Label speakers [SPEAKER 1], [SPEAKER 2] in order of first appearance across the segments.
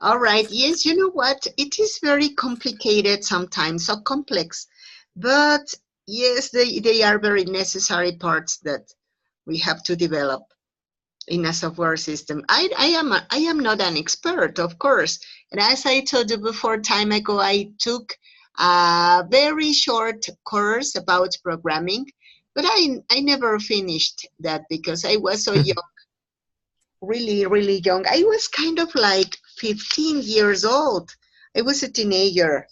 [SPEAKER 1] All right. Yes, you know what? It is very complicated sometimes, so complex. But yes, they are very necessary parts that we have to develop in a software system. I am not an expert, of course. And as I told you before, time ago, I took a very short course about programming, but I never finished that because I was so young, really, really young. I was kind of like 15 years old. I was a teenager.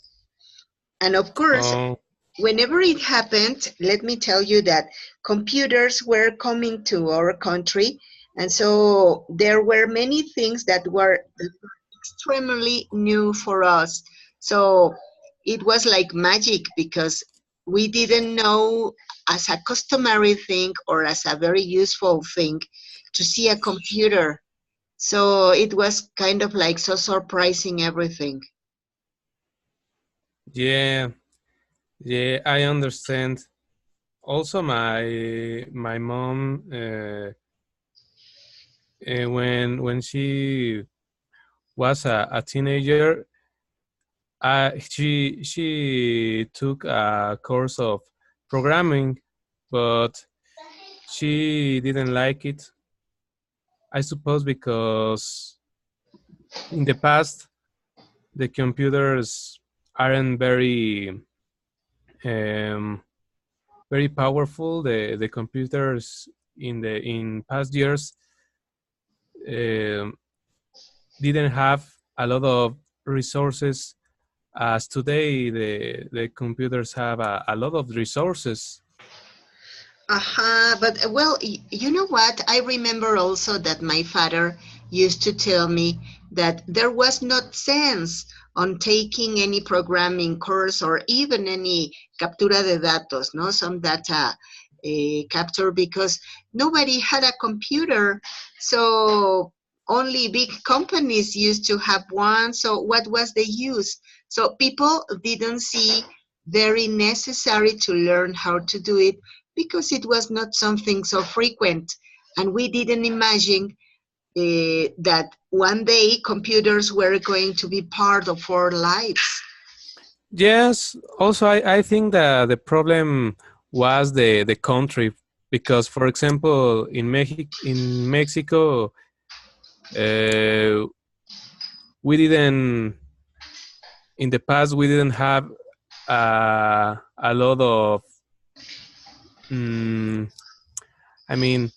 [SPEAKER 1] And of course,
[SPEAKER 2] Oh,
[SPEAKER 1] whenever it happened, let me tell you that computers were coming to our country. And so there were many things that were extremely new for us. So it was like magic because we didn't know as a customary thing or as a very useful thing to see a computer. So it was kind of like so surprising everything.
[SPEAKER 2] yeah, yeah, I understand. Also, my mom, when she was a teenager, she took a course of programming, but she didn't like it. I suppose because in the past the computers aren't um, very powerful. The computers in past years um, didn't have a lot of resources as today the computers have a lot of resources.
[SPEAKER 1] But well, you know what? I remember also that my father used to tell me that there was not sense on taking any programming course or even any captura de datos, no, some data capture because nobody had a computer. So only big companies used to have one. So what was the use? So people didn't see very necessary to learn how to do it because it was not something so frequent. And we didn't imagine that one day computers were going to be part of our lives.
[SPEAKER 2] Yes, also I think that the problem was the country, because for example in Mexico uh, we didn't in the past we didn't have a lot of mm, I mean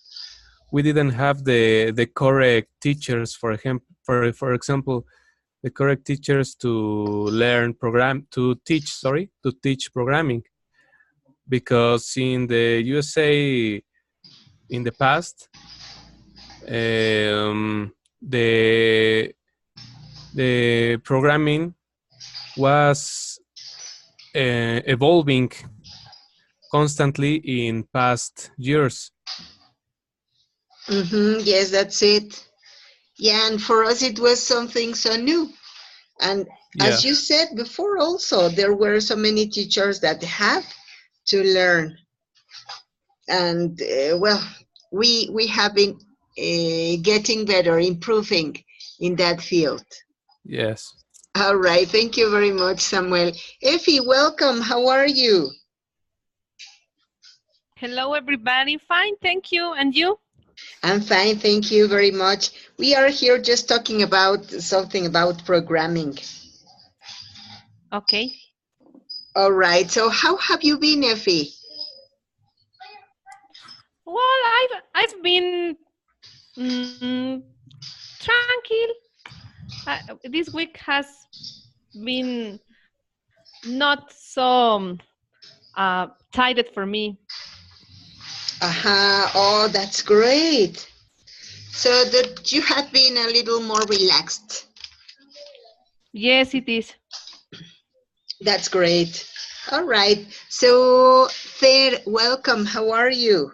[SPEAKER 2] we didn't have the correct teachers, for example, the correct teachers to learn program to teach programming, because in the USA in the past the programming was evolving constantly in past years.
[SPEAKER 1] Yes, that's it. Yeah, and for us it was something so new. And
[SPEAKER 2] Yeah.
[SPEAKER 1] as you said before, also, there were so many teachers that had to learn. And well, we have been getting better, improving in that field.
[SPEAKER 2] Yes.
[SPEAKER 1] All right, thank you very much, Samuel. Effie, welcome. How are you?
[SPEAKER 3] Hello, everybody. Fine, thank you. And you?
[SPEAKER 1] I'm fine, thank you very much. We are here just talking about something about programming.
[SPEAKER 3] Okay.
[SPEAKER 1] All right, so how have you been, Effie?
[SPEAKER 3] Well, I've been tranquil. This week has been not so tired for me.
[SPEAKER 1] Aha, oh, that's great. So that you have been a little more relaxed.
[SPEAKER 3] Yes, it is.
[SPEAKER 1] That's great. All right. So, Fer, welcome. How are you?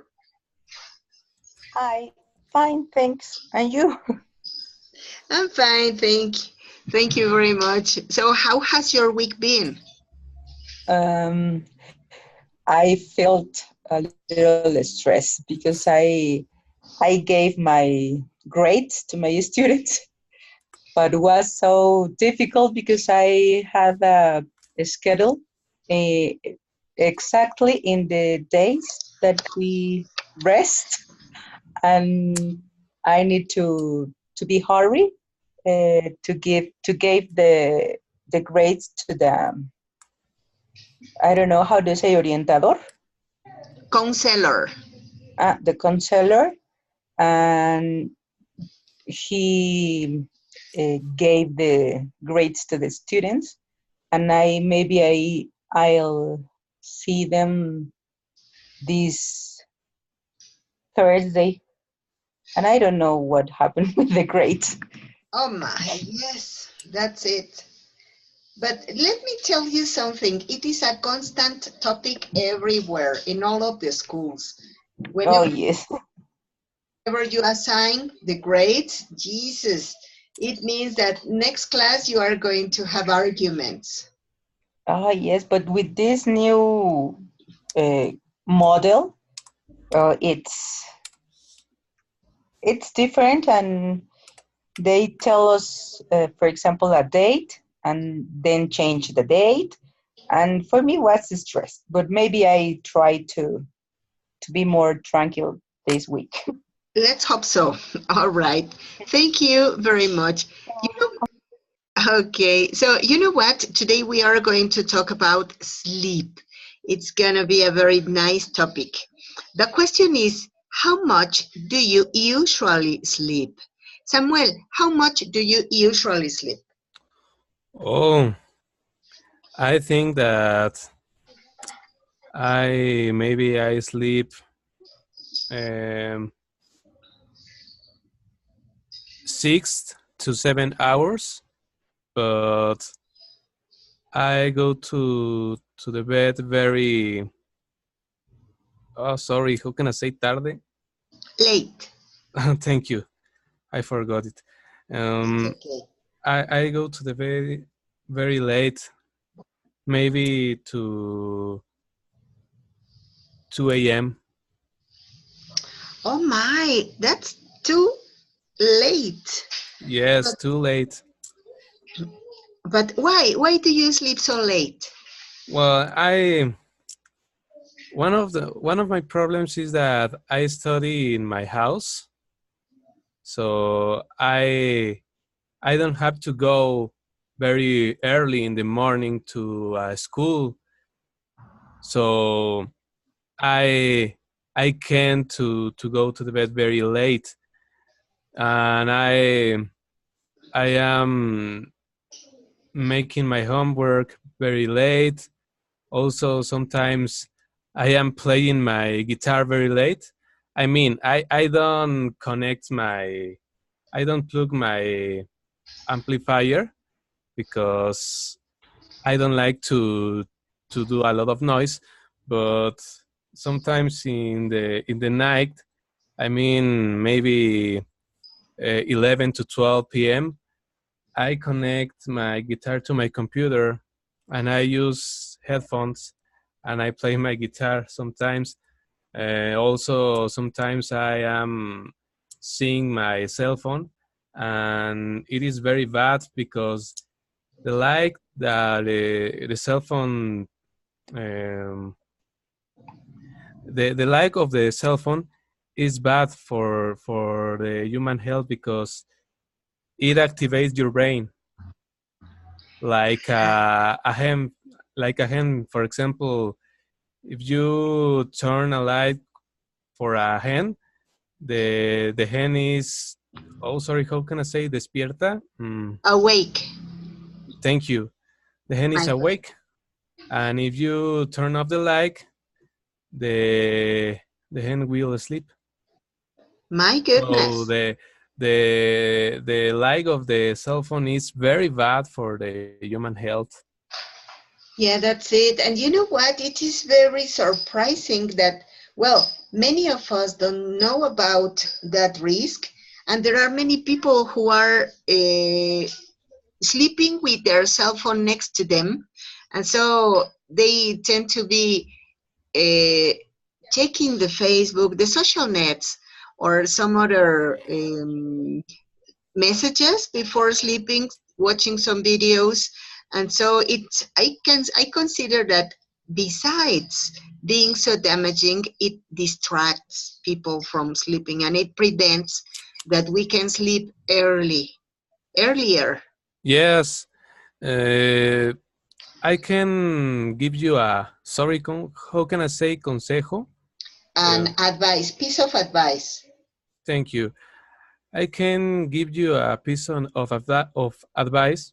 [SPEAKER 4] Hi, fine, thanks. And you?
[SPEAKER 1] I'm fine, thank you very much. So, how has your week been?
[SPEAKER 4] Um, I felt a little stressed because I gave my grades to my students, but was so difficult because I had a schedule uh, exactly in the days that we rest, and I need to be hurry to give the grades to the I don't know how to say orientador,
[SPEAKER 1] Counselor.
[SPEAKER 4] the counselor, and he gave the grades to the students, and I'll see them this Thursday, and I don't know what happened with the grades.
[SPEAKER 1] Oh my, yes, that's it. But let me tell you something. It is a constant topic everywhere in all of the schools.
[SPEAKER 4] Oh
[SPEAKER 1] Whenever
[SPEAKER 4] yes.
[SPEAKER 1] you assign the grades, Jesus, it means that next class you are going to have arguments.
[SPEAKER 4] Oh yes, but with this new uh, model, it's different, and they tell us, for example, a date, and then change the date. And for me, was stress. But maybe I try to be more tranquil this week.
[SPEAKER 1] Let's hope so. All right. Thank you very much. You know, okay, so you know what? Today we are going to talk about sleep. It's going to be a very nice topic. The question is, how much do you usually sleep? Samuel, how much do you usually sleep?
[SPEAKER 2] Oh, I think that I sleep um, 6 to 7 hours, but I go to the bed very. Oh, sorry. How can I say tarde?
[SPEAKER 1] Late.
[SPEAKER 2] Thank you. I forgot it.
[SPEAKER 1] It's
[SPEAKER 2] Um,
[SPEAKER 1] okay.
[SPEAKER 2] I go to the bed very late, maybe to 2 a.m.
[SPEAKER 1] Oh my, that's too late.
[SPEAKER 2] Yes,
[SPEAKER 1] But,
[SPEAKER 2] too late.
[SPEAKER 1] but why? Why do you sleep so late?
[SPEAKER 2] Well, one of my problems is that I study in my house, so I don't have to go very early in the morning to school. So I I can to go to the bed very late, and I am making my homework very late. Also, sometimes I am playing my guitar very late. I mean, I don't plug my amplifier because I don't like to do a lot of noise. But sometimes in the night, I mean maybe 11 to 12 p.m. I connect my guitar to my computer and I use headphones and I play my guitar sometimes. Also, sometimes I am seeing my cell phone, and it is very bad because the light that the cell phone, um, the light of the cell phone is bad for the human health because it activates your brain like a hen, like a hen. For example, if you turn a light for a hen, the hen is, oh sorry, how can I say despierta?
[SPEAKER 1] Awake.
[SPEAKER 2] Thank you. The hen is
[SPEAKER 1] My,
[SPEAKER 2] awake, and if you turn off the light, the the hen will sleep.
[SPEAKER 1] my
[SPEAKER 2] So
[SPEAKER 1] goodness.
[SPEAKER 2] the light of the cell phone is very bad for the human health.
[SPEAKER 1] Yeah, that's it. And you know what? It is very surprising that, well, many of us don't know about that risk. And there are many people who are sleeping with their cell phone next to them. And so they tend to be uh, checking the Facebook, the social nets, or some other messages before sleeping, watching some videos, and so I consider that besides being so damaging, it distracts people from sleeping and it prevents that we can sleep earlier.
[SPEAKER 2] Yes, uh, I can give you a sorry. How can I say consejo?
[SPEAKER 1] And advice, piece of advice.
[SPEAKER 2] Thank you. I can give you a piece of advice.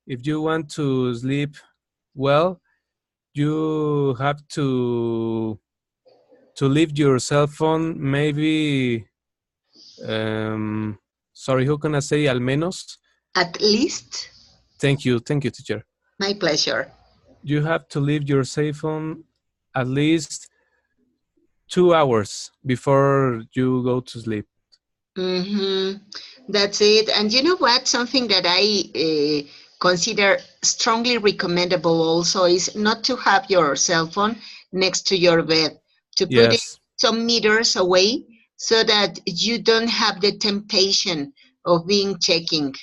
[SPEAKER 2] If you want to sleep well, you have to leave your cell phone maybe. Um, Sorry, how can I say al menos?
[SPEAKER 1] At least,
[SPEAKER 2] Thank you, teacher.
[SPEAKER 1] my pleasure.
[SPEAKER 2] You have to leave your cell phone at least 2 hours before you go to sleep.
[SPEAKER 1] Mm-hmm. That's it. And you know what? Something that I consider strongly recommendable also is not to have your cell phone next to your bed, to put it
[SPEAKER 2] Yes.
[SPEAKER 1] some meters away so that you don't have the temptation of being checking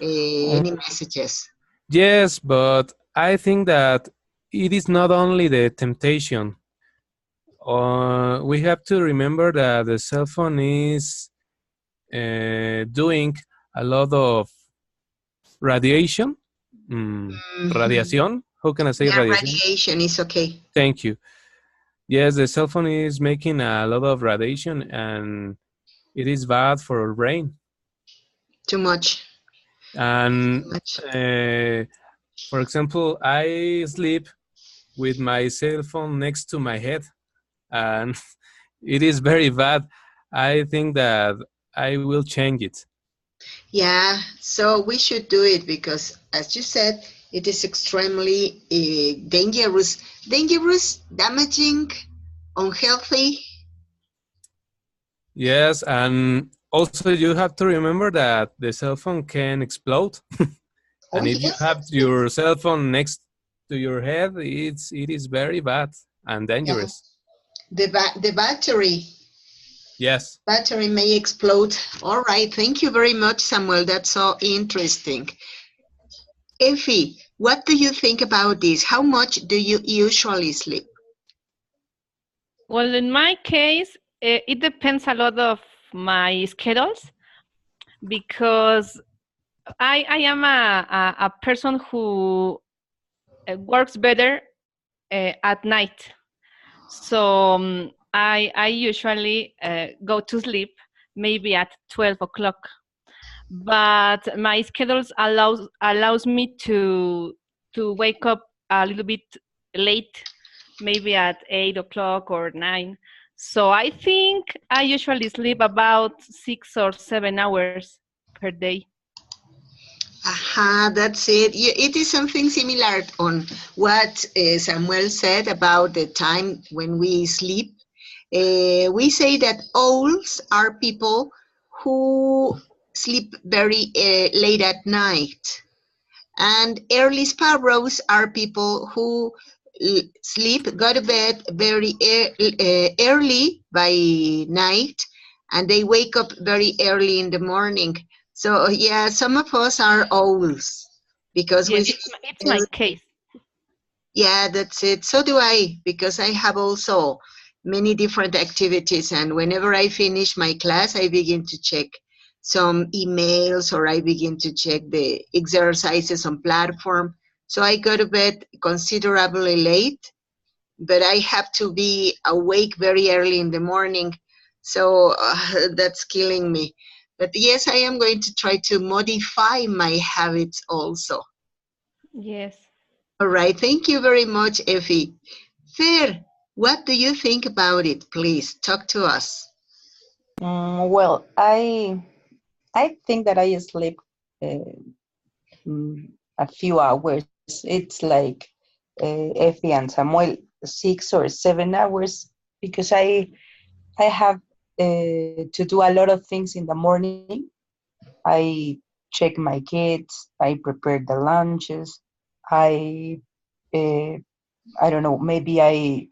[SPEAKER 2] Um,
[SPEAKER 1] any messages.
[SPEAKER 2] yes, but I think that it is not only the temptation. We have to remember that the cell phone is doing a lot of radiation.
[SPEAKER 1] Mhm.
[SPEAKER 2] Radiación. How can I say
[SPEAKER 1] Yeah,
[SPEAKER 2] radiación?
[SPEAKER 1] radiation is okay.
[SPEAKER 2] Thank you. Yes, the cell phone is making a lot of radiation and it is bad for our brain.
[SPEAKER 1] Too much.
[SPEAKER 2] And
[SPEAKER 1] Too much.
[SPEAKER 2] for example, I sleep with my cell phone next to my head and it is very bad. I think that I will change it.
[SPEAKER 1] Yeah, so we should do it because, as you said, it is extremely dangerous, damaging, unhealthy.
[SPEAKER 2] Yes, and also you have to remember that the cell phone can explode.
[SPEAKER 1] Oh
[SPEAKER 2] And if you
[SPEAKER 1] yes,
[SPEAKER 2] have
[SPEAKER 1] that's it.
[SPEAKER 2] your cell phone next to your head, it is very bad and
[SPEAKER 1] Yeah,
[SPEAKER 2] dangerous.
[SPEAKER 1] the
[SPEAKER 2] Yes.
[SPEAKER 1] battery may explode. All right, thank you very much, Samuel. That's so interesting. Effie, what do you think about this? How much do you usually sleep?
[SPEAKER 3] Well, in my case, it depends a lot of my schedules because I am a person who works better at night. So I usually go to sleep maybe at 12 o'clock. But my schedules allows me to wake up a little bit late, maybe at 8 o'clock or 9. So I think I usually sleep about 6 or 7 hours per day.
[SPEAKER 1] Aha, that's it. It is something similar on what Samuel said about the time when we sleep. We say that owls are people who sleep very late at night, and early sparrows are people who sleep, go to bed very early by night, and they wake up very early in the morning. So yeah, some of us are owls because we
[SPEAKER 3] Yes,
[SPEAKER 1] sleep
[SPEAKER 3] it's my
[SPEAKER 1] early.
[SPEAKER 3] case.
[SPEAKER 1] Yeah, that's it. So do I, because I have also many different activities. And whenever I finish my class, I begin to check some emails or I begin to check the exercises on platform. So I go to bed considerably late, but I have to be awake very early in the morning. So that's killing me. But yes, I am going to try to modify my habits also.
[SPEAKER 3] Yes.
[SPEAKER 1] All right. Thank you very much, Effie. Fer, what do you think about it? Please talk to us.
[SPEAKER 4] Well, I think that I sleep uh, a few hours. It's like Effie and Samuel, 6 or 7 hours, because I have to do a lot of things in the morning. I check my kids. I prepare the lunches. I uh, I don't know. Maybe I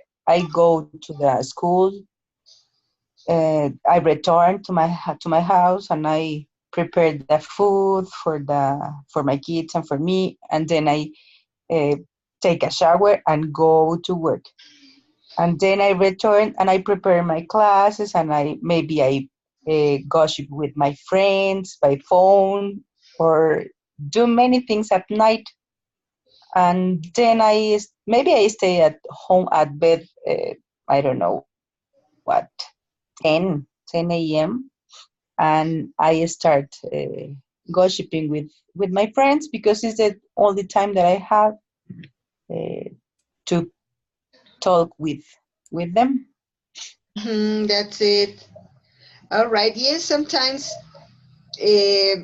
[SPEAKER 4] go to the school. I return to my house and I prepare the food for my kids and for me, and then I take a shower and go to work. And then I return and I prepare my classes, and I gossip with my friends by phone, or do many things at night. And then maybe I stay at home at bed, I don't know what, 10 a.m., and I start gossiping with my friends, because it's the only time that I have to talk with them.
[SPEAKER 1] That's it. All right. Yes, sometimes uh,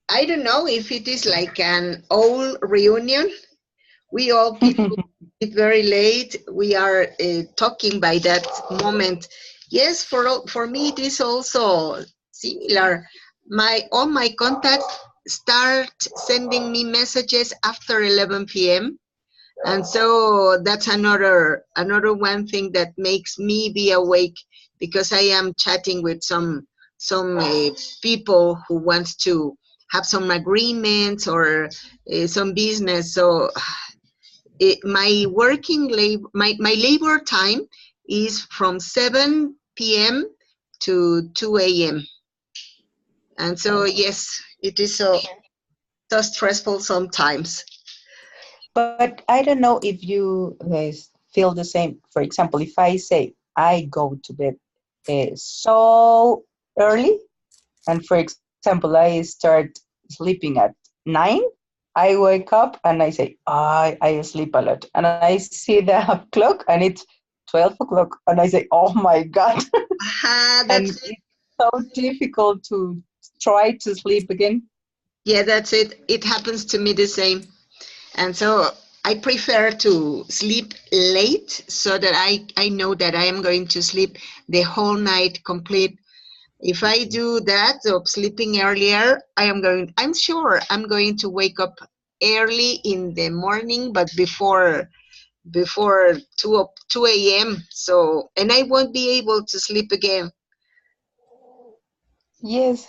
[SPEAKER 1] I don't know if it is like an old reunion. We all people eat very late. We are talking by that moment. Yes, for me it is also similar. All my contacts start sending me messages after 11 p.m. And so that's another one thing that makes me be awake, because I am chatting with some people who wants to have some agreements or some business. So my my labor time is from 7 p.m. to 2 a.m. And so yes, it is so stressful sometimes.
[SPEAKER 4] But I don't know if you guys feel the same. For example, if I say I go to bed so early, and for example, I start sleeping at 9, I wake up and I say, I sleep a lot. And I see the clock and it's 12 o'clock. And I say, oh my God. And
[SPEAKER 1] That's it.
[SPEAKER 4] it's so difficult to try to sleep again.
[SPEAKER 1] Yeah, that's it. It happens to me the same. And so I prefer to sleep late so that I know that I am going to sleep the whole night complete. If I do that of sleeping earlier, I'm sure I'm going to wake up early in the morning, but before 2 a.m. So, and I won't be able to sleep again.
[SPEAKER 4] Yes.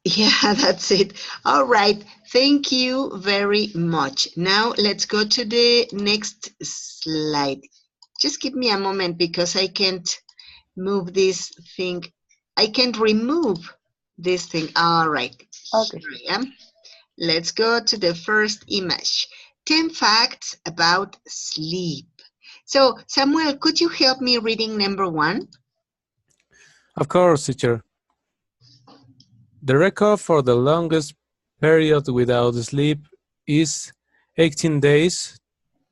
[SPEAKER 1] Yeah, that's it. All right. Thank you very much. Now let's go to the next slide. Just give me a moment because I can't move this thing. I can't remove this thing. All right.
[SPEAKER 4] Okay.
[SPEAKER 1] Here I am. Let's go to the first image. 10 facts about sleep. So, Samuel, could you help me reading number 1?
[SPEAKER 2] Of course, teacher. The record for the longest period without sleep is 18 days,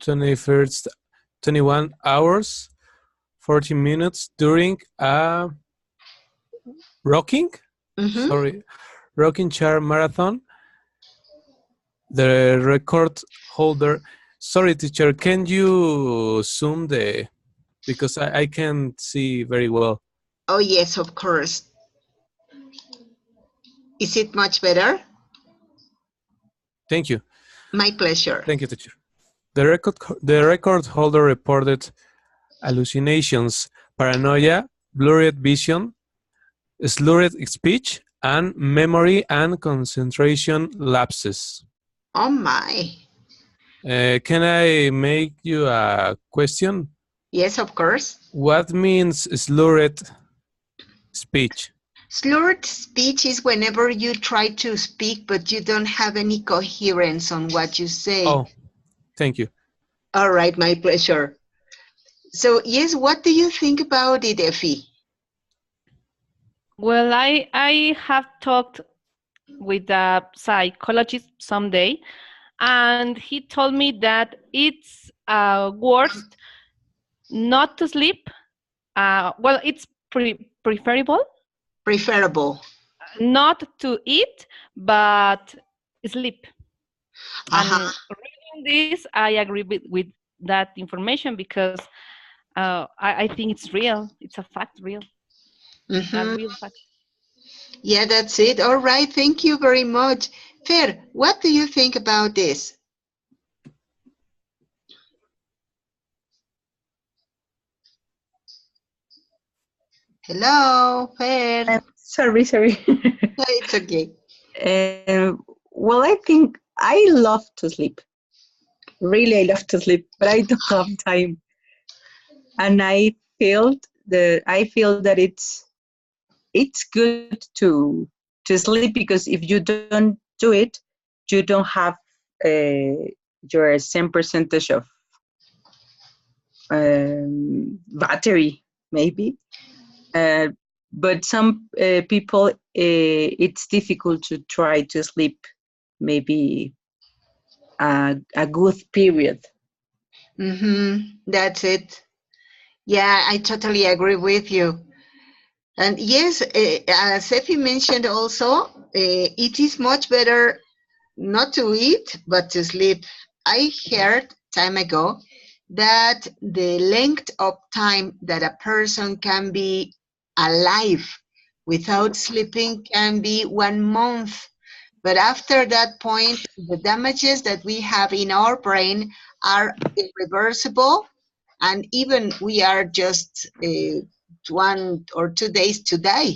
[SPEAKER 2] 21 hours, 40 minutes during a rocking,
[SPEAKER 1] Mm-hmm.
[SPEAKER 2] sorry, rocking chair marathon. The record holder, sorry teacher, can you zoom because I can't see very well.
[SPEAKER 1] Oh, yes, of course. Is it much better?
[SPEAKER 2] Thank you.
[SPEAKER 1] My pleasure.
[SPEAKER 2] Thank you, teacher. The record holder reported hallucinations, paranoia, blurred vision, slurred speech, and memory and concentration lapses.
[SPEAKER 1] Oh, my.
[SPEAKER 2] Can I make you a question?
[SPEAKER 1] Yes, of course.
[SPEAKER 2] What means slurred speech?
[SPEAKER 1] Slurred speech is whenever you try to speak, but you don't have any coherence on what you say.
[SPEAKER 2] Oh, thank you.
[SPEAKER 1] All right, my pleasure. So, yes, what do you think about it, Effie?
[SPEAKER 3] Well, I have talked with a psychologist someday, and he told me that it's worst not to sleep. Well, it's preferable
[SPEAKER 1] Preferable.
[SPEAKER 3] not to eat, but sleep.
[SPEAKER 1] Uh-huh.
[SPEAKER 3] And reading this, I agree with that information because I think it's real. It's a fact, real, a
[SPEAKER 1] Mm-hmm.
[SPEAKER 3] real fact.
[SPEAKER 1] Yeah, that's it. All right, thank you very much. Fer, what do you think about this? Hello, Fer.
[SPEAKER 4] Sorry.
[SPEAKER 1] It's okay.
[SPEAKER 4] Well, I think I love to sleep. Really, I love to sleep, but I don't have time. And I feel that it's good to sleep, because if you don't do it, you don't have your same percentage of battery, maybe. Uh, but some people, it's difficult to try to sleep maybe a good period.
[SPEAKER 1] That's it. Yeah, I totally agree with you. And yes, as Effie mentioned also, it is much better not to eat, but to sleep. I heard time ago that the length of time that a person can be alive without sleeping can be 1 month. But after that point, the damages that we have in our brain are irreversible, and even we are just 1 or 2 days to die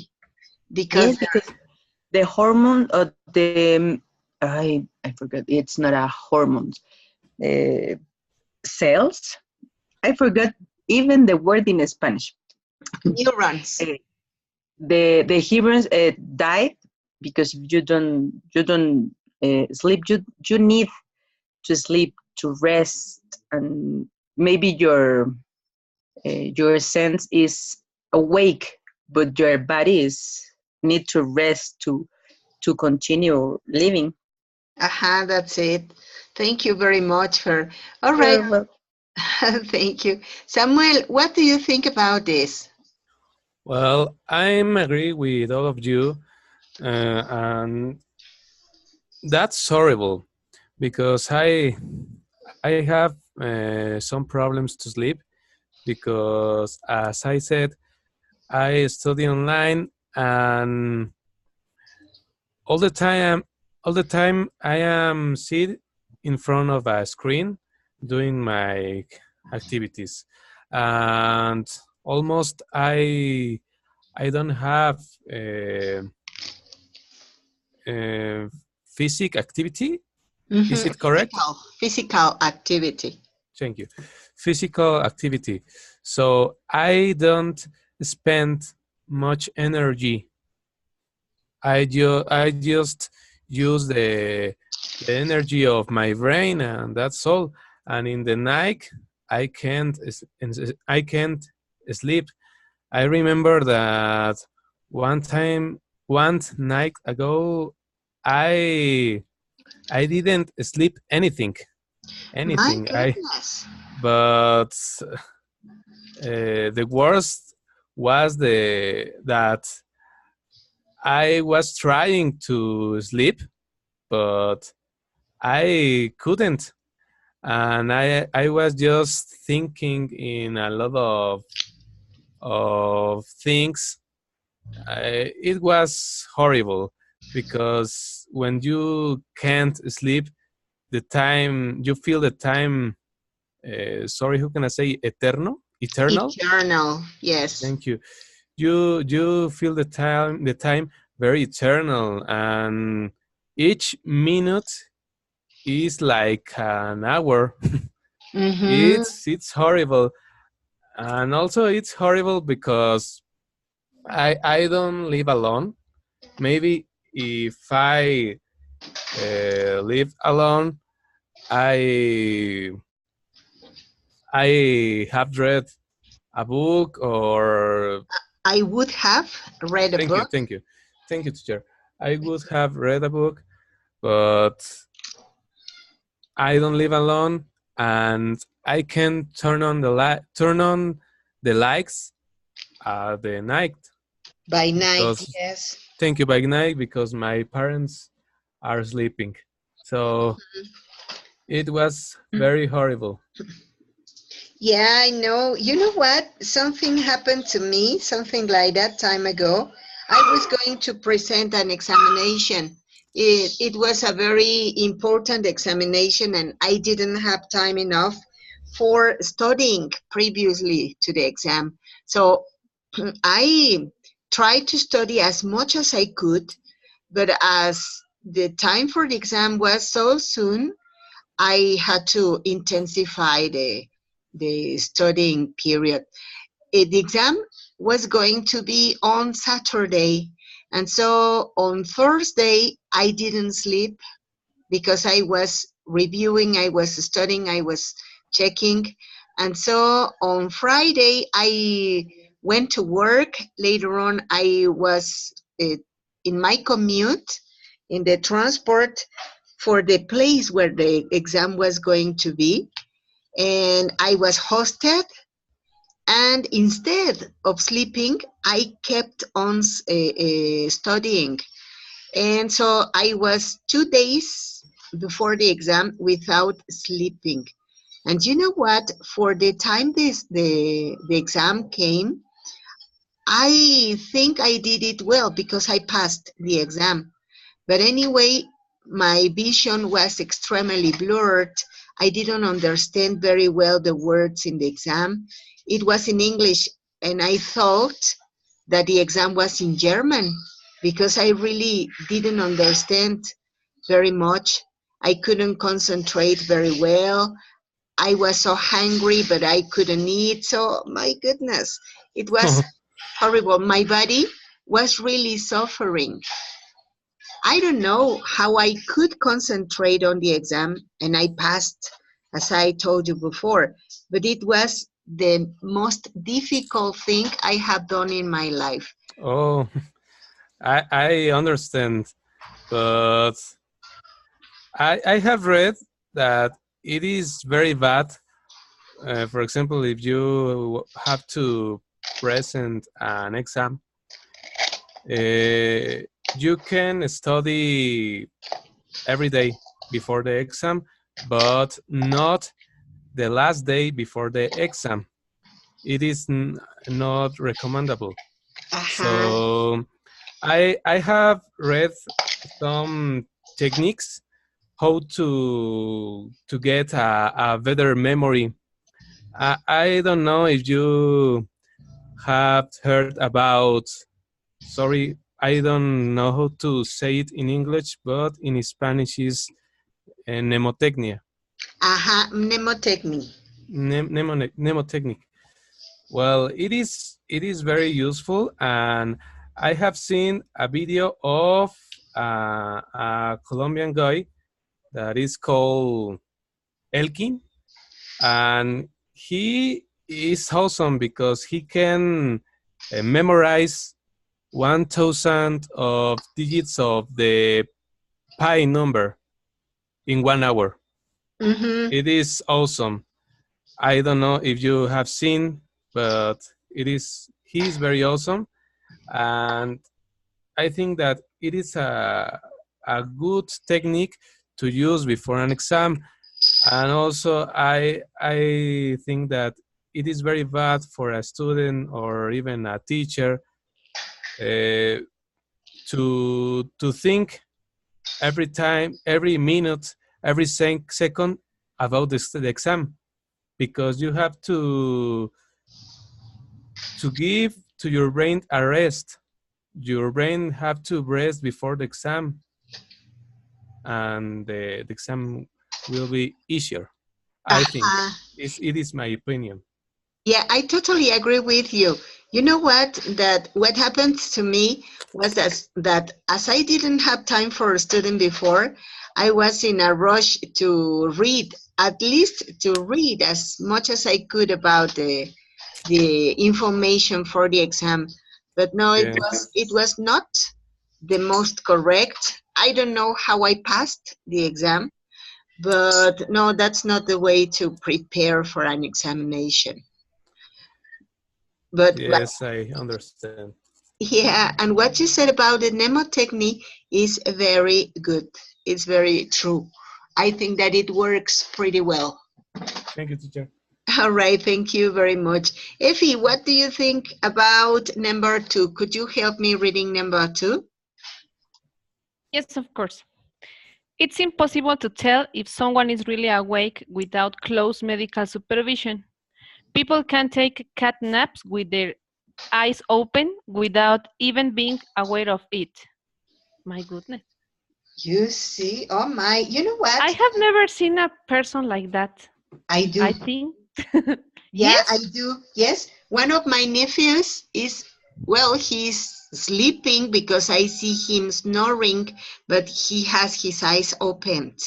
[SPEAKER 1] because
[SPEAKER 4] Yes, because the hormone or I forgot, it's not a hormone, uh, cells. I forgot even the word in Spanish.
[SPEAKER 1] neurons.
[SPEAKER 4] Uh, the humans died because you don't sleep. You need to sleep to rest, and maybe your sense is awake, but your body is need to rest to continue living.
[SPEAKER 1] That's it. Thank you very much for. All right,
[SPEAKER 4] You're well.
[SPEAKER 1] thank you. Samuel, what do you think about this?
[SPEAKER 2] Well, I'm agree with all of you, and that's horrible because I have some problems to sleep because, as I said, I study online and all the time all the time I am sit in front of a screen doing my activities, and almost I don't have uh, uh, physical activity. Is it correct?
[SPEAKER 1] Physical activity.
[SPEAKER 2] Thank you. Physical activity. So I don't spend much energy. I just use the energy of my brain, and that's all. And in the night, I can't sleep. I remember that one night ago, I I didn't sleep
[SPEAKER 1] My
[SPEAKER 2] anything.
[SPEAKER 1] goodness.
[SPEAKER 2] But the worst was the that I was trying to sleep, but I couldn't, and I was just thinking in a lot of things. It was horrible because when you can't sleep, the time you feel the time. Sorry, who can I say? Eternal.
[SPEAKER 1] Eternal. Yes.
[SPEAKER 2] Thank you. You feel the time very eternal, and each minute is like an hour.
[SPEAKER 1] Mm-hmm.
[SPEAKER 2] It's horrible, and also it's horrible because I don't live alone. Maybe if I live alone, I I have read a book or
[SPEAKER 1] I would have read a
[SPEAKER 2] thank you,
[SPEAKER 1] book.
[SPEAKER 2] thank you, thank you, teacher. I would have read a book, but I don't live alone, and I can turn on the lights at the night
[SPEAKER 1] By night,
[SPEAKER 2] because
[SPEAKER 1] yes.
[SPEAKER 2] thank you by night because my parents are sleeping. So it was very horrible.
[SPEAKER 1] Yeah, I know. You know what? Something happened to me, something like that time ago. I was going to present an examination. It was a very important examination, and I didn't have time enough for studying previously to the exam. So I tried to study as much as I could, but as the time for the exam was so soon, I had to intensify the studying period. The exam was going to be on Saturday, and so on Thursday I didn't sleep because I was reviewing, I was studying, I was checking. And so on Friday, I went to work. Later on, I was in my commute in the transport for the place where the exam was going to be. And I was hosted. And instead of sleeping, I kept on studying. And so I was 2 days before the exam without sleeping. And you know what? For the time the exam came, I think I did it well because I passed the exam. But anyway, my vision was extremely blurred. I didn't understand very well the words in the exam. It was in English, and I thought that the exam was in German because I really didn't understand very much. I couldn't concentrate very well. I was so hungry, but I couldn't eat. So, my goodness, it was horrible. My body was really suffering. I don't know how I could concentrate on the exam, and I passed, as I told you before, but it was the most difficult thing I have done in my life.
[SPEAKER 2] Oh, I understand, but I have read that it is very bad. For example, if you have to present an exam, you can study every day before the exam, but not the last day before the exam. It is not recommendable.
[SPEAKER 1] Uh-huh.
[SPEAKER 2] So I have read some techniques how to get a better memory. I don't know if you have heard about, sorry, I don't know how to say it in English, but in Spanish is mnemotechnia.
[SPEAKER 1] Aha, mnemotechnic.
[SPEAKER 2] Mnemotechnic. Well, it is very useful, and I have seen a video of a Colombian guy that is called Elkin, and he is awesome because he can memorize 1,000 of digits of the pi number in 1 hour.
[SPEAKER 1] Mm-hmm.
[SPEAKER 2] It is awesome. I don't know if you have seen, but he is very awesome, and I think that it is a good technique to use before an exam. And also I think that it is very bad for a student or even a teacher to think every time, every minute, every second about the exam, because you have to give to your brain a rest. Your brain have to rest before the exam, and the exam will be easier. I think
[SPEAKER 1] Uh-huh.
[SPEAKER 2] it is my opinion.
[SPEAKER 1] Yeah, I totally agree with you. You know what? That what happened to me was that as I didn't have time for studying before, I was in a rush to read, at least to read as much as I could about the information for the exam. But no,
[SPEAKER 2] Yeah.
[SPEAKER 1] it was not the most correct. I don't know how I passed the exam, but no, that's not the way to prepare for an examination. But
[SPEAKER 2] Yes, I understand.
[SPEAKER 1] yeah, and what you said about the mnemotechnique is very good. It's very true. I think that it works pretty well.
[SPEAKER 2] Thank you, teacher.
[SPEAKER 1] All right, thank you very much. Effie, what do you think about number 2? Could you help me reading number 2?
[SPEAKER 3] Yes, of course. It's impossible to tell if someone is really awake without close medical supervision. People can take cat naps with their eyes open without even being aware of it. My goodness.
[SPEAKER 1] You see? Oh my, you know
[SPEAKER 3] I
[SPEAKER 1] what?
[SPEAKER 3] have never seen a person like that,
[SPEAKER 1] I do.
[SPEAKER 3] I think.
[SPEAKER 1] Yeah, I
[SPEAKER 3] Yes?
[SPEAKER 1] do. Yes. One of my nephews is, well, he's sleeping because I see him snoring, but he has his eyes opened.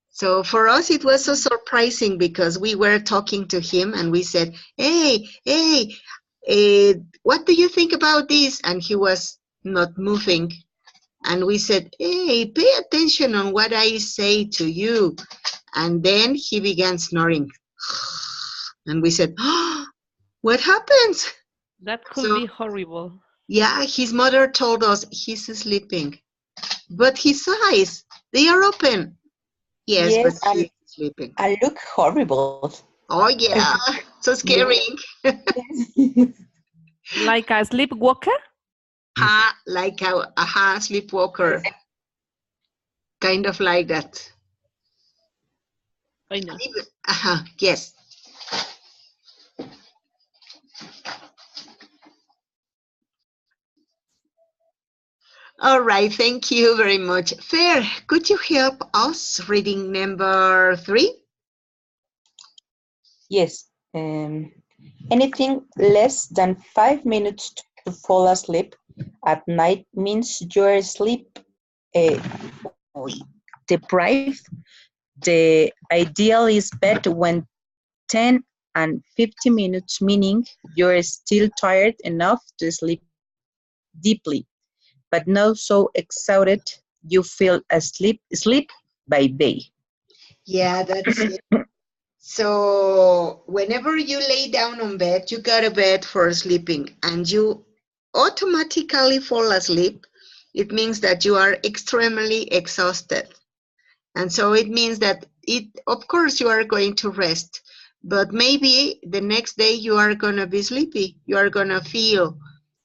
[SPEAKER 1] So for us, it was so surprising because we were talking to him and we said, hey, what do you think about this? And he was not moving. And we said, hey, pay attention on what I say to you. And then he began snoring. And we said, oh, what happens?
[SPEAKER 3] That could
[SPEAKER 1] So,
[SPEAKER 3] be horrible.
[SPEAKER 1] yeah, his mother told us he's sleeping. But his eyes, they are open. Yes, but
[SPEAKER 4] Yes,
[SPEAKER 1] he's sleeping.
[SPEAKER 4] and look horrible.
[SPEAKER 1] Oh, yeah, so
[SPEAKER 4] Yes.
[SPEAKER 1] scary.
[SPEAKER 3] Like a sleepwalker?
[SPEAKER 1] Ha, like a sleepwalker, kind of like that.
[SPEAKER 3] I know.
[SPEAKER 1] Yes. All right, thank you very much. Fair, could you help us reading number 3?
[SPEAKER 4] Yes. Anything less than 5 minutes to fall asleep at night means you're sleep uh, deprived. The ideal is bed when 10 and 50 minutes, meaning you're still tired enough to sleep deeply, but not so exhausted you feel sleep by day.
[SPEAKER 1] Yeah, that's it. So whenever you lay down on bed, you go to bed for sleeping and you automatically fall asleep. It means that you are extremely exhausted. And so it means that of course, you are going to rest, but maybe the next day you are going to be sleepy. You are going to feel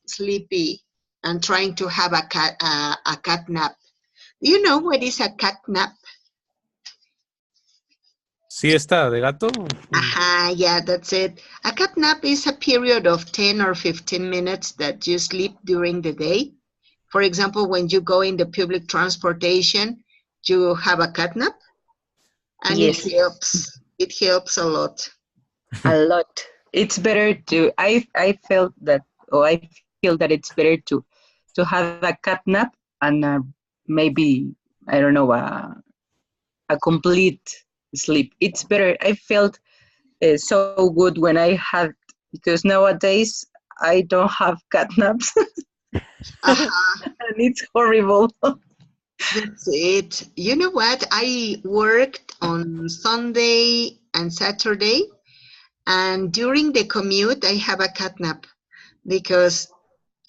[SPEAKER 1] sleepy and trying to have a cat nap. Do you know what is a cat nap?
[SPEAKER 2] Siesta de gato.
[SPEAKER 1] Aha, yeah, that's it. A cat nap is a period of 10 or 15 minutes that you sleep during the day. For example, when you go in the public transportation, you have a cat nap, and
[SPEAKER 4] Yes,
[SPEAKER 1] it helps. It helps a lot.
[SPEAKER 4] a lot. It's better to. I felt that, or I feel that it's better to have a cat nap and maybe I don't know a complete sleep. It's better. I felt so good when I had because nowadays I don't have cat naps
[SPEAKER 1] Aha,
[SPEAKER 4] and it's horrible.
[SPEAKER 1] that's it. You know what? I worked on Sunday and Saturday, and during the commute, I have a cat nap because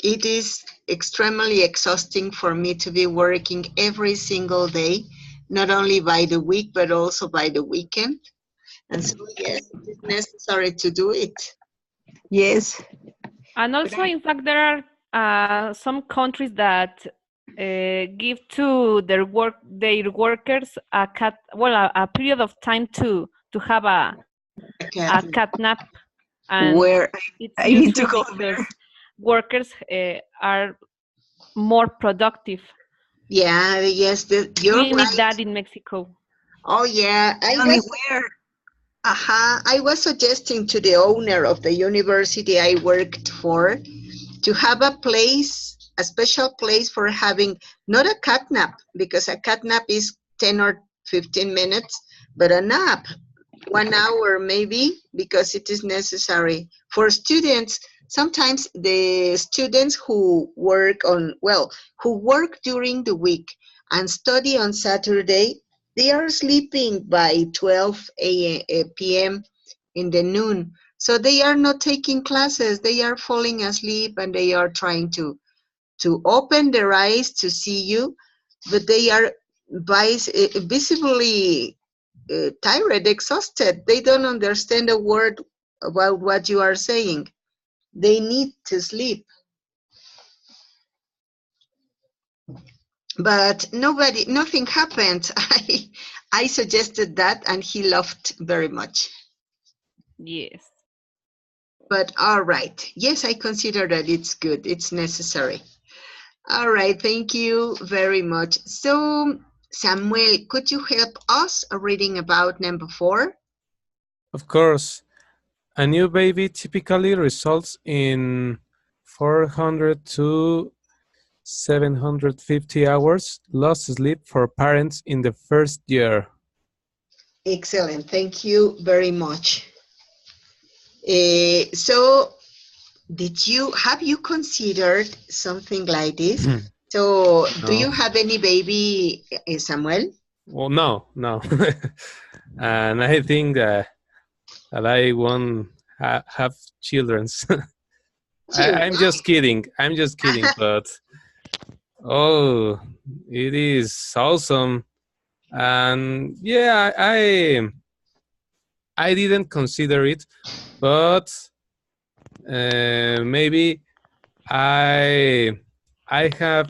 [SPEAKER 1] it is extremely exhausting for me to be working every single day, not only by the week, but also by the weekend. And so, yes, it is necessary to do it.
[SPEAKER 4] Yes.
[SPEAKER 3] And also, in fact, there are some countries that give to their workers a period of time to have
[SPEAKER 1] A
[SPEAKER 3] a
[SPEAKER 1] cat
[SPEAKER 3] cat nap, and
[SPEAKER 4] Where
[SPEAKER 3] it's
[SPEAKER 4] I need to
[SPEAKER 3] useful
[SPEAKER 4] go
[SPEAKER 3] because
[SPEAKER 4] there.
[SPEAKER 3] workers are more productive.
[SPEAKER 1] Yeah, yes, you're
[SPEAKER 3] We need
[SPEAKER 1] right.
[SPEAKER 3] that in Mexico.
[SPEAKER 1] Oh, yeah,
[SPEAKER 4] Tell me where.
[SPEAKER 1] I was suggesting to the owner of the university I worked for to have a special place for having not a cat nap, because a cat nap is 10 or 15 minutes, but a nap, 1 hour maybe, because it is necessary for students. Sometimes the students who work during the week and study on Saturday, they are sleeping by 12 p.m. in the noon. So they are not taking classes. They are falling asleep and they are trying to open their eyes to see you, but they are visibly tired, exhausted. They don't understand a word about what you are saying. They need to sleep. But nothing happened. I suggested that and he laughed very much.
[SPEAKER 3] Yes.
[SPEAKER 1] But all right. Yes, I consider that it's good. It's necessary. All right. Thank you very much. So, Samuel, could you help us reading about number 4?
[SPEAKER 2] Of course, a new baby typically results in 400 to 750 hours lost sleep for parents in the first year.
[SPEAKER 1] Excellent. Thank you very much. So, have you considered something like this? So, do
[SPEAKER 2] No.
[SPEAKER 1] you have any baby, Samuel?
[SPEAKER 2] Well, no. And I think that I won't have childrens. I'm just kidding. I'm just kidding. But oh, it is awesome. And yeah, I didn't consider it, but maybe I have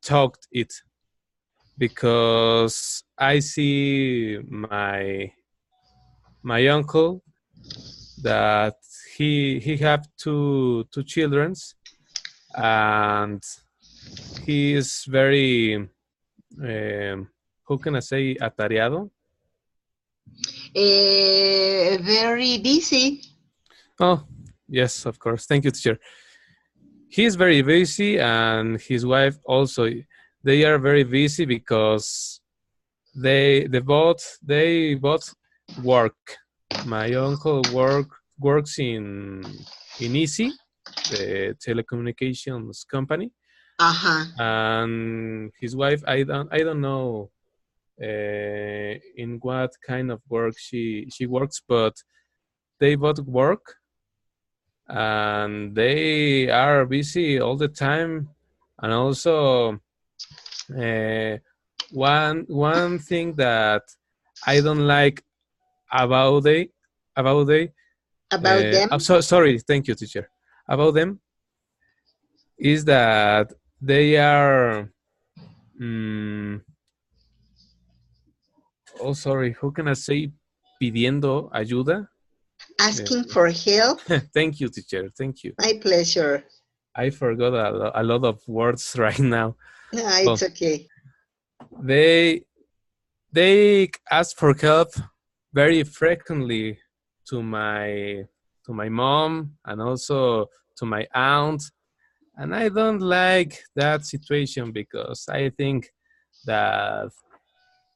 [SPEAKER 2] talked it because I see my uncle that he have two childrens, and he is very how can I say atareado?
[SPEAKER 1] Very busy.
[SPEAKER 2] Oh yes, of course. Thank you, teacher. He is very busy, and his wife also. They are very busy because they both work. My uncle works in Easy, the telecommunications company,
[SPEAKER 1] Uh-huh.
[SPEAKER 2] and his wife I don't know in what kind of work she works, but they both work and they are busy all the time. And also uh, one thing that I don't like about they
[SPEAKER 1] About
[SPEAKER 2] I'm
[SPEAKER 1] them?
[SPEAKER 2] so sorry, thank you, teacher, about them is that they are mm, oh sorry, how can I say pidiendo ayuda.
[SPEAKER 1] Asking for help?
[SPEAKER 2] Thank you, teacher, thank you.
[SPEAKER 1] My pleasure.
[SPEAKER 2] I forgot a lot of words right now.
[SPEAKER 1] It's
[SPEAKER 2] Well,
[SPEAKER 1] okay.
[SPEAKER 2] they ask for help very frequently to my mom and also to my aunt, and I don't like that situation because I think that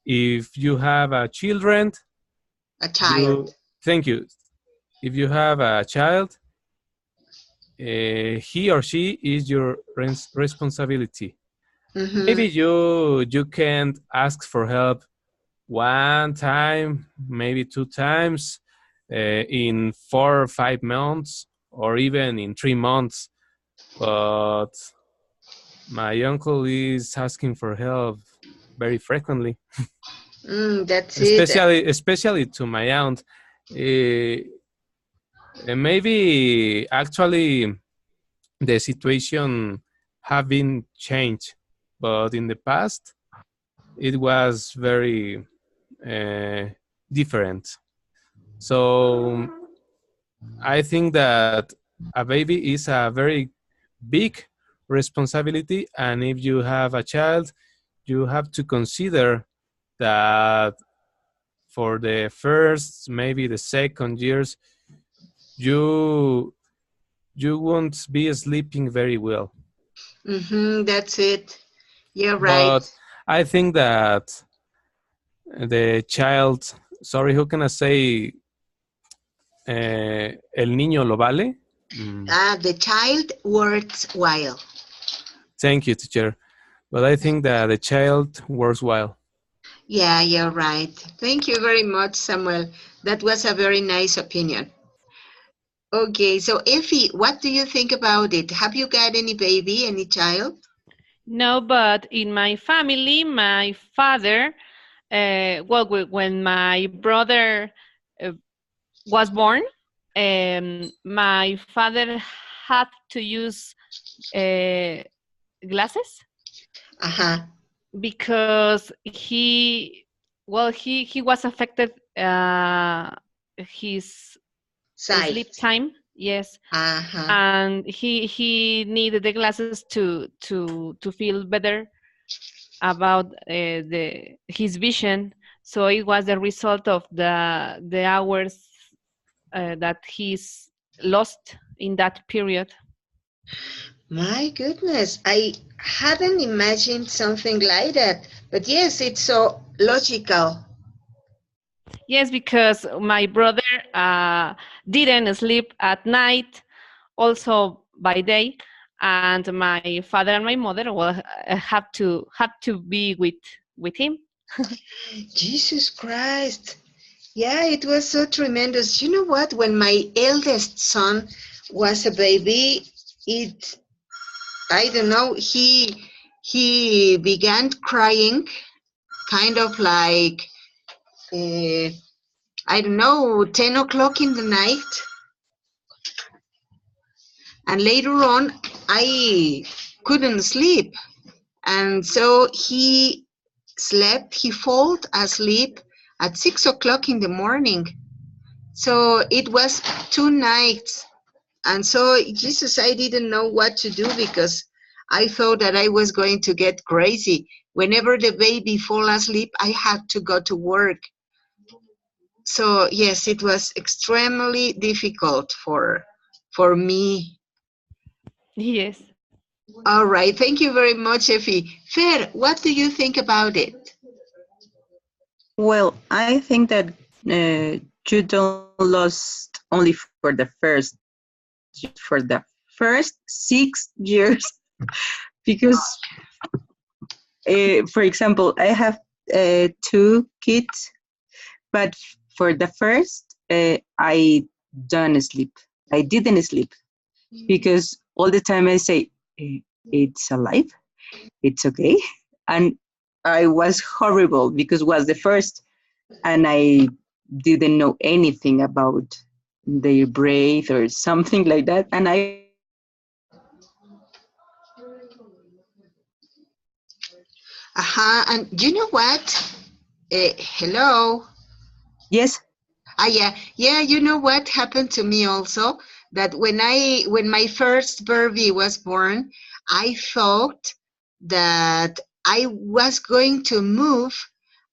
[SPEAKER 2] if you have a children,
[SPEAKER 1] A
[SPEAKER 2] you
[SPEAKER 1] child.
[SPEAKER 2] thank you. If you have a child, he or she is your responsibility. Maybe
[SPEAKER 1] Mm-hmm.
[SPEAKER 2] you can't ask for help one time, maybe two times in 4 or 5 months, or even in 3 months. But my uncle is asking for help very frequently,
[SPEAKER 1] That's it.
[SPEAKER 2] especially to my aunt. Maybe actually the situation have been changed, but in the past it was very uh, different. So I think that a baby is a very big responsibility, and if you have a child, you have to consider that for the first, maybe the second years, you won't be sleeping very well.
[SPEAKER 1] Mm-hmm. That's it. You're right.
[SPEAKER 2] But I think that the child, sorry, who can I say? El niño lo vale.
[SPEAKER 1] The child works while.
[SPEAKER 2] Thank you, teacher. But I think that the child works well.
[SPEAKER 1] Yeah, you're right. Thank you very much, Samuel. That was a very nice opinion. Okay, so Effie, what do you think about it? Have you got any baby, any child?
[SPEAKER 3] No, but in my family, my father, when my brother uh, was born, my father had to use uh, glasses
[SPEAKER 1] Uh-huh.
[SPEAKER 3] because he was affected his sleep time. Yes.
[SPEAKER 1] Uh-huh.
[SPEAKER 3] And he needed the glasses to feel better about his vision. So it was the result of the hours that he's lost in that period.
[SPEAKER 1] My goodness, I hadn't imagined something like that. But yes, it's so logical.
[SPEAKER 3] Yes, because my brother didn't sleep at night, also by day, and my father and my mother will have to be with him.
[SPEAKER 1] Jesus Christ. Yeah, it was so tremendous. You know what? When my eldest son was a baby, it I don't know, he began crying kind of like uh, I don't know, 10 o'clock in the night. And later on, I couldn't sleep. And so he fell asleep at 6 o'clock in the morning. So it was 2 nights. And so, Jesus, I didn't know what to do because I thought that I was going to get crazy. Whenever the baby fall asleep, I had to go to work. So yes, it was extremely difficult for me.
[SPEAKER 3] Yes.
[SPEAKER 1] All right, thank you very much, Effie. Fer, what do you think about it?
[SPEAKER 5] Well, I think that you don't lost only for the first, just for the first 6 years, because, for example, I have 2 kids, but for the first, I don't sleep. I didn't sleep because all the time I say, it's alive, it's okay. And I was horrible because it was the first and I didn't know anything about their breath or something like that. And I was horrible.
[SPEAKER 1] And you know what? Hello.
[SPEAKER 5] Yes.
[SPEAKER 1] Yeah. You know what happened to me also? That when my first baby was born, I thought that I was going to move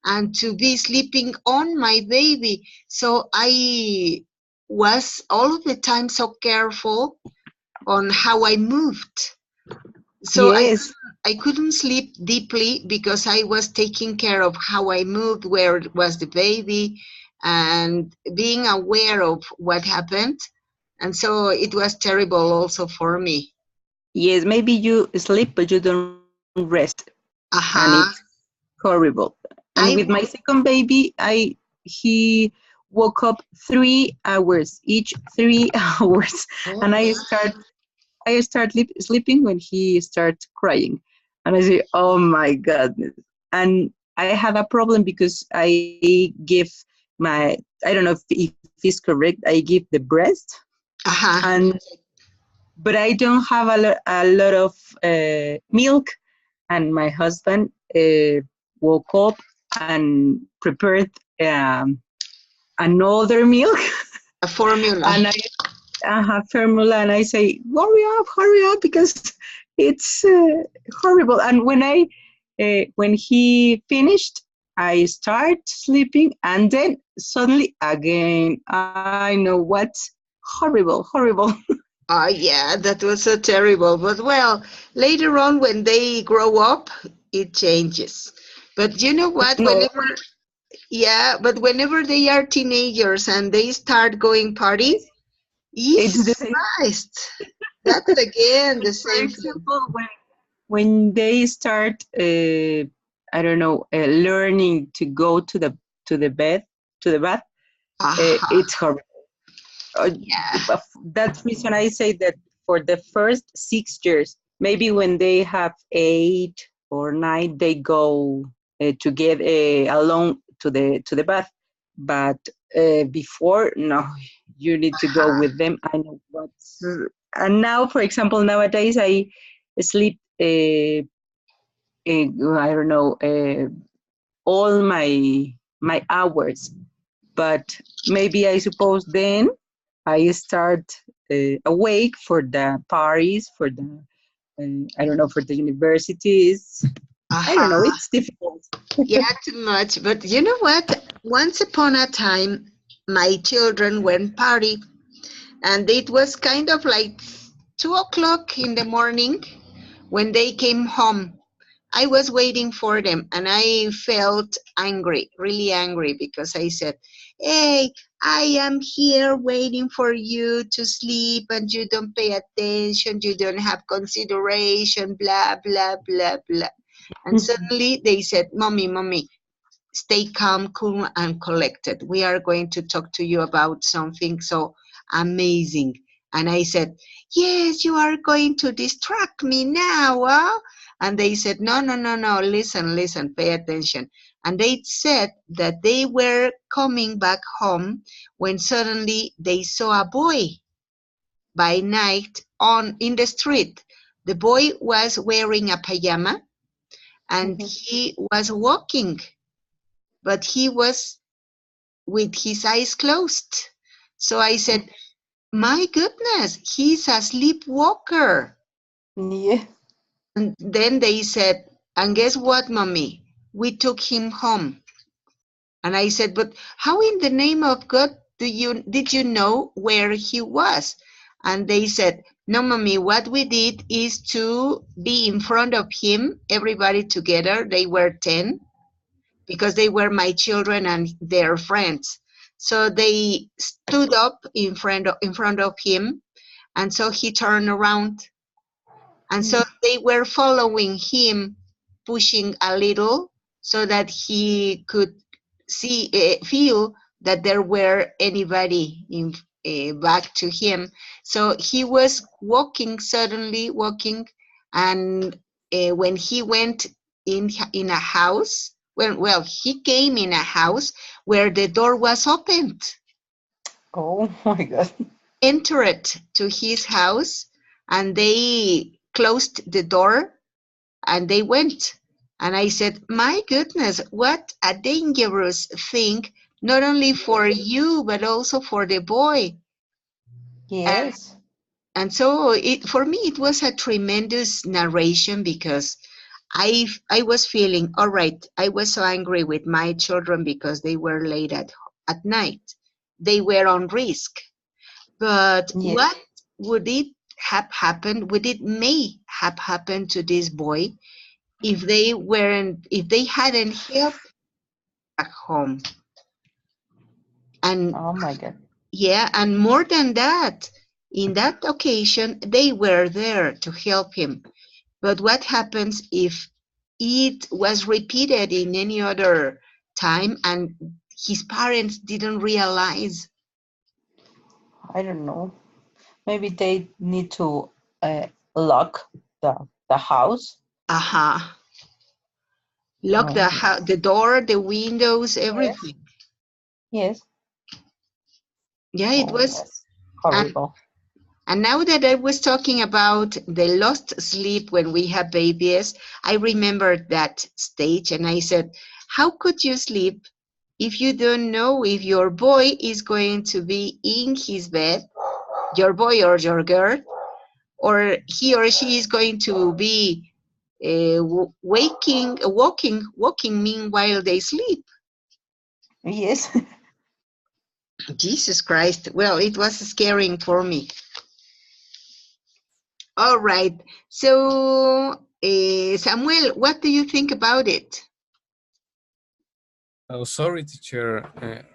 [SPEAKER 1] and to be sleeping on my baby. So I was all the time so careful on how I moved. So
[SPEAKER 5] Yes.
[SPEAKER 1] I couldn't sleep deeply because I was taking care of how I moved, where was the baby, and being aware of what happened. And so it was terrible also for me.
[SPEAKER 5] Yes. Maybe you sleep, but you don't rest. And it's
[SPEAKER 1] Aha.
[SPEAKER 5] horrible. And with
[SPEAKER 1] I
[SPEAKER 5] my second baby, he woke up 3 hours, each 3 hours.
[SPEAKER 1] oh
[SPEAKER 5] And
[SPEAKER 1] my
[SPEAKER 5] sleeping when he starts crying. And I say, oh my goodness. And I have a problem because I give my, I don't know if it's correct, I give the breast.
[SPEAKER 1] aha.
[SPEAKER 5] And but I don't have a lot of milk. And my husband woke up and prepared another milk.
[SPEAKER 1] A formula.
[SPEAKER 5] And I have formula, and I say, hurry up, because it's horrible. And when he finished, I start sleeping, and then suddenly again, I know what's horrible.
[SPEAKER 1] Oh yeah, that was so terrible. But well, later on when they grow up, it changes. But you know what?
[SPEAKER 5] No,
[SPEAKER 1] Whenever they are teenagers and they start going party,
[SPEAKER 5] it's the
[SPEAKER 1] Jesus
[SPEAKER 5] same.
[SPEAKER 1] Christ, that's again the
[SPEAKER 5] For
[SPEAKER 1] same thing.
[SPEAKER 5] example, when they start, I don't know, learning to go to the bed, to the bath,
[SPEAKER 1] Aha,
[SPEAKER 5] it's horrible. Uh,
[SPEAKER 1] yeah,
[SPEAKER 5] that's reason I say that for the first 6 years, maybe when they have 8 or 9, they go to get along to the bath. But before, no, you need to go
[SPEAKER 1] aha.
[SPEAKER 5] with them. I know what's. And now, for example, nowadays I sleep. I don't know all my hours, but maybe I suppose then I start awake for the parties, for the I don't know, for the universities. I don't know.
[SPEAKER 1] Aha.
[SPEAKER 5] It's difficult.
[SPEAKER 1] Yeah, too much. But you know what? Once upon a time, my children went party, and it was kind of like 2 o'clock in the morning when they came home. I was waiting for them and I felt angry, really angry, because I said, "Hey, I am here waiting for you to sleep and you don't pay attention, you don't have consideration, blah, blah, blah, blah." And suddenly they said, Mommy, stay calm, cool, and collected. We are going to talk to you about something so amazing. And I said, yes, you are going to distract me now. Huh? And they said, no, no, no, no, listen, pay attention. And they said that they were coming back home when suddenly they saw a boy by night on in the street. The boy was wearing a pajama and
[SPEAKER 4] Mhm.
[SPEAKER 1] he was walking, but he was with his eyes closed. So I said, my goodness, he's a sleepwalker.
[SPEAKER 4] Yeah.
[SPEAKER 1] And then they said, and guess what, mommy? We took him home. And I said, but how in the name of God did you know where he was? And they said, no, mommy, what we did is to be in front of him, everybody together. They were 10, because they were my children and their friends. So they stood up in front of him, and so he turned around, and so they were following him, pushing a little so that he could feel that there were anybody back to him. So he was walking, suddenly walking, and when he went in a house, well, he came in a house where the door was opened,
[SPEAKER 4] Oh my God.
[SPEAKER 1] entered to his house, and they closed the door and they went. And I said, my goodness, what a dangerous thing, not only for you, but also for the boy. And,
[SPEAKER 4] Yes.
[SPEAKER 1] and so for me, it was a tremendous narration, because I was feeling, all right, I was so angry with my children because they were late at night. They were on risk. But
[SPEAKER 4] Yes.
[SPEAKER 1] what would it have happened? Would it may have happened to this boy if they hadn't helped back home? And
[SPEAKER 4] Oh my God.
[SPEAKER 1] yeah, and more than that, in that occasion, they were there to help him. But what happens if it was repeated in any other time and his parents didn't realize?
[SPEAKER 4] I don't know. Maybe they need to uh, lock the house.
[SPEAKER 1] Aha, lock
[SPEAKER 4] Oh,
[SPEAKER 1] the door, the windows,
[SPEAKER 4] yes.
[SPEAKER 1] everything.
[SPEAKER 4] Yes.
[SPEAKER 1] Yeah, it
[SPEAKER 4] Oh,
[SPEAKER 1] was.
[SPEAKER 4] that's
[SPEAKER 1] And
[SPEAKER 4] horrible.
[SPEAKER 1] And now that I was talking about the lost sleep when we have babies, I remembered that stage and I said, how could you sleep if you don't know if your boy is going to be in his bed, your boy or your girl, or he or she is going to be walking meanwhile they sleep?
[SPEAKER 4] Yes.
[SPEAKER 1] Jesus Christ. Well, it was scaring for me. All right. So, Samuel, what do you think about it?
[SPEAKER 2] Oh, sorry, teacher.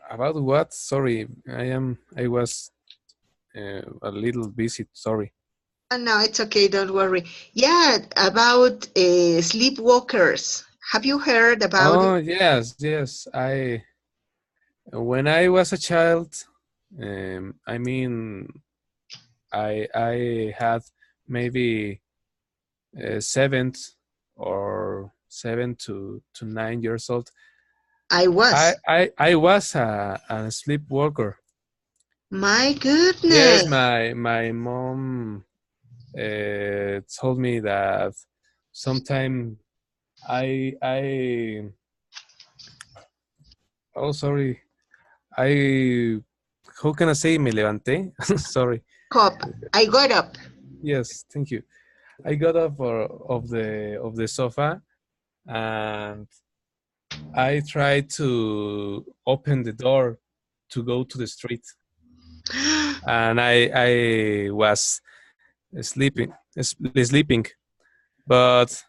[SPEAKER 2] About what? Sorry, I was a little busy. Sorry.
[SPEAKER 1] No, it's okay. Don't worry. Yeah, about sleepwalkers. Have you heard about it?
[SPEAKER 2] Oh, yes, yes. When I was a child, I mean, I had maybe 7 to 9 years old.
[SPEAKER 1] I was.
[SPEAKER 2] I was a sleepwalker.
[SPEAKER 1] My
[SPEAKER 2] Yes,
[SPEAKER 1] goodness.
[SPEAKER 2] my mom told me that sometime I oh sorry, I how can I say me levanté? Sorry.
[SPEAKER 1] Cop, I got up.
[SPEAKER 2] Yes, thank you. I got up of the sofa and I tried to open the door to go to the street, and I was sleeping, but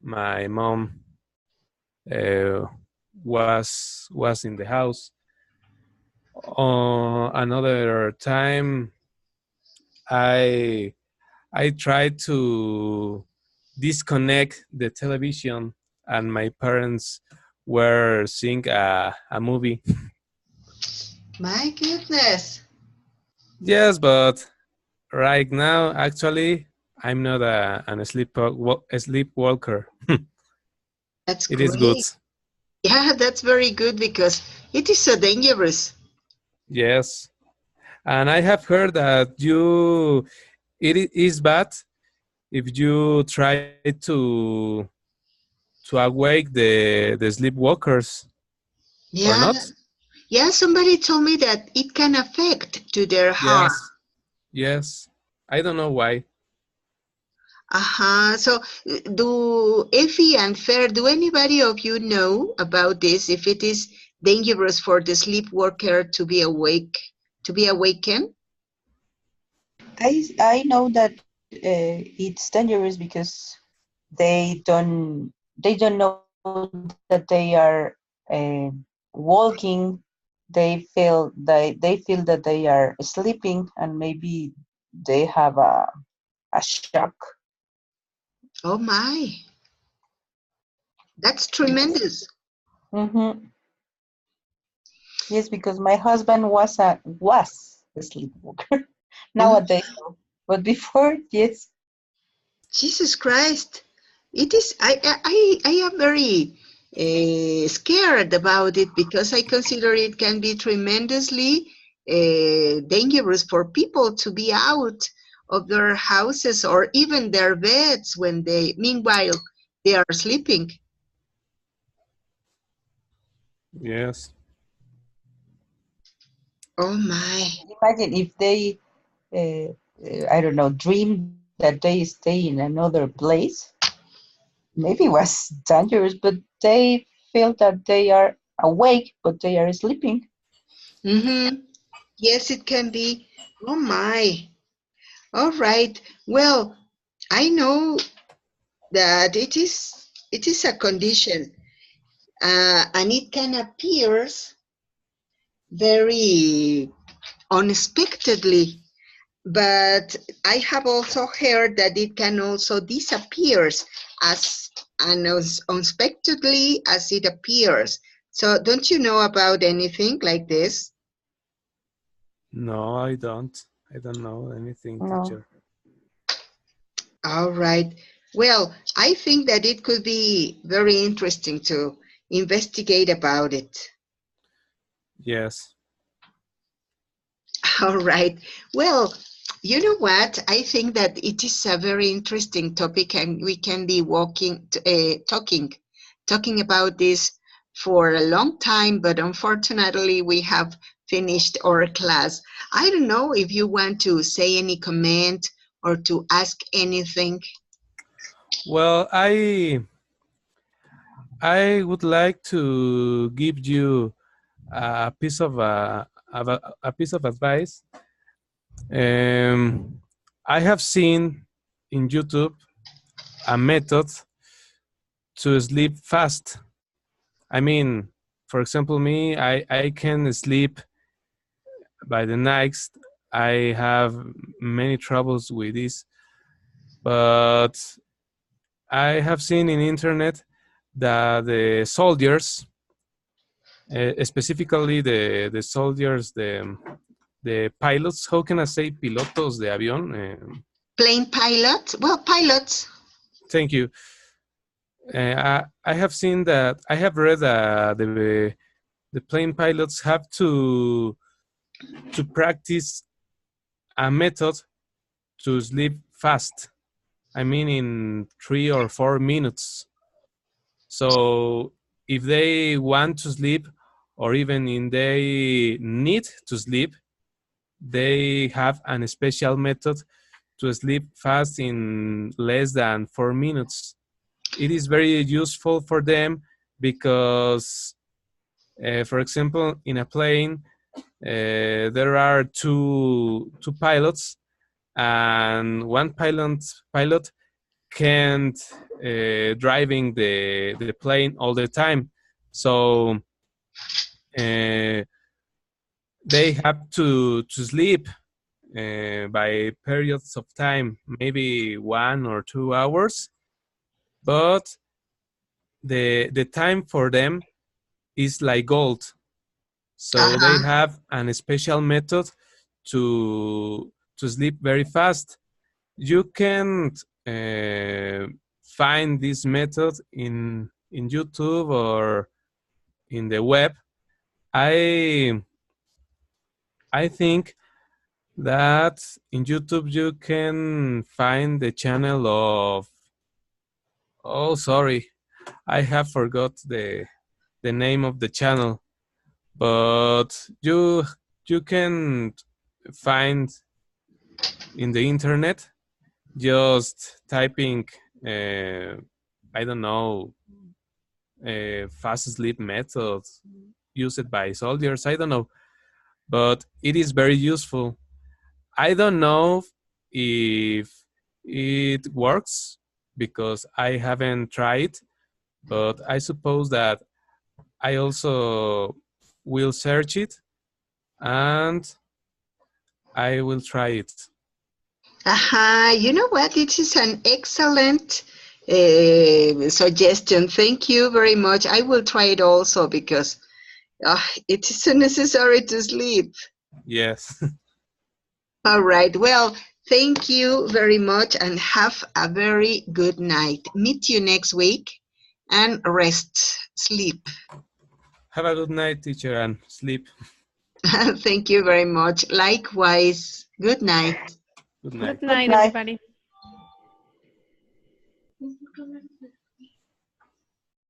[SPEAKER 2] my mom uh, was in the house. Another time, I I tried to disconnect the television, and my parents were seeing a movie.
[SPEAKER 1] My goodness.
[SPEAKER 2] Yes, but right now, actually, I'm not a sleepwalker.
[SPEAKER 1] That's
[SPEAKER 2] It is good.
[SPEAKER 1] great. Yeah, that's very good because it is so dangerous.
[SPEAKER 2] Yes, and I have heard that is bad if you try to awake the sleepwalkers or
[SPEAKER 1] Yeah,
[SPEAKER 2] not.
[SPEAKER 1] yeah, somebody told me that it can affect to their heart.
[SPEAKER 2] Yes, yes. I don't know why.
[SPEAKER 1] Uh-huh. So do Effie and Fer, do anybody of you know about this? If it is dangerous for the sleepwalker to be awake, to be awakened?
[SPEAKER 4] I know that it's dangerous because they don't know that they are walking. They feel that they are sleeping, and maybe they have a shock.
[SPEAKER 1] Oh my, that's
[SPEAKER 4] Yes.
[SPEAKER 1] tremendous.
[SPEAKER 4] Mm-hmm. Yes, because my husband was a sleepwalker.
[SPEAKER 1] Oh,
[SPEAKER 4] Nowadays, no. But before, yes.
[SPEAKER 1] Jesus Christ. It is, I am very scared about it because I consider it can be tremendously dangerous for people to be out of their houses or even their beds when meanwhile, they are sleeping.
[SPEAKER 2] Yes,
[SPEAKER 1] Oh my.
[SPEAKER 4] Imagine if they, I don't know, dream that they stay in another place. Maybe it was dangerous, but they feel that they are awake, but they are sleeping.
[SPEAKER 1] Mm-hmm. Yes, it can be. Oh my. All right. Well, I know that it is a condition, and it can appear very unexpectedly. But I have also heard that it can also disappear as unexpectedly as it appears. So don't you know about anything like this?
[SPEAKER 2] no, I don't. I don't know anything,
[SPEAKER 4] No.
[SPEAKER 2] teacher.
[SPEAKER 1] All right. Well, I think that it could be very interesting to investigate about it.
[SPEAKER 2] Yes,
[SPEAKER 1] All right. Well, you know what? I think that it is a very interesting topic, and we can be talking about this for a long time. But unfortunately, we have finished our class. I don't know if you want to say any comment or to ask anything.
[SPEAKER 2] well, I would like to give you a piece of a piece of advice. Um, I have seen in YouTube a method to sleep fast. I mean, for example, me, I can sleep by the nights. I have many troubles with this, but I have seen in internet that the soldiers, specifically the soldiers, the pilots, how can I say pilotos de avión?
[SPEAKER 1] Plane pilot? Well, pilots.
[SPEAKER 2] Thank you. I have seen that. I have read the plane pilots have to practice a method to sleep fast. I mean, in 3 or 4 minutes. So if they want to sleep, or even if they need to sleep, they have a special method to sleep fast in less than 4 minutes. It is very useful for them because, for example, in a plane, there are two pilots, and one pilot can't driving the plane all the time. So they have to sleep by periods of time, maybe 1 or 2 hours, but the time for them is like gold. So they
[SPEAKER 1] Uh-huh.
[SPEAKER 2] have an special method to sleep very fast. You can find this method in YouTube or in the web. I I think that in YouTube you can find the channel of, oh sorry, I have forgot the name of the channel, but you can find in the internet just typing I don't know, fast sleep methods used by soldiers, I don't know, but it is very useful. I don't know if it works because I haven't tried, but I suppose that I also will search it and I will try it.
[SPEAKER 1] You know what? It is an excellent suggestion. Thank you very much. I will try it also because it is so necessary to sleep.
[SPEAKER 2] Yes.
[SPEAKER 1] All right. Well, thank you very much and have a very good night. Meet you next week and rest, sleep.
[SPEAKER 2] Have a good night, teacher, and sleep.
[SPEAKER 1] Thank you very much. Likewise. Good night.
[SPEAKER 2] Good
[SPEAKER 3] Good
[SPEAKER 2] night.
[SPEAKER 3] night,
[SPEAKER 4] night.
[SPEAKER 3] everybody.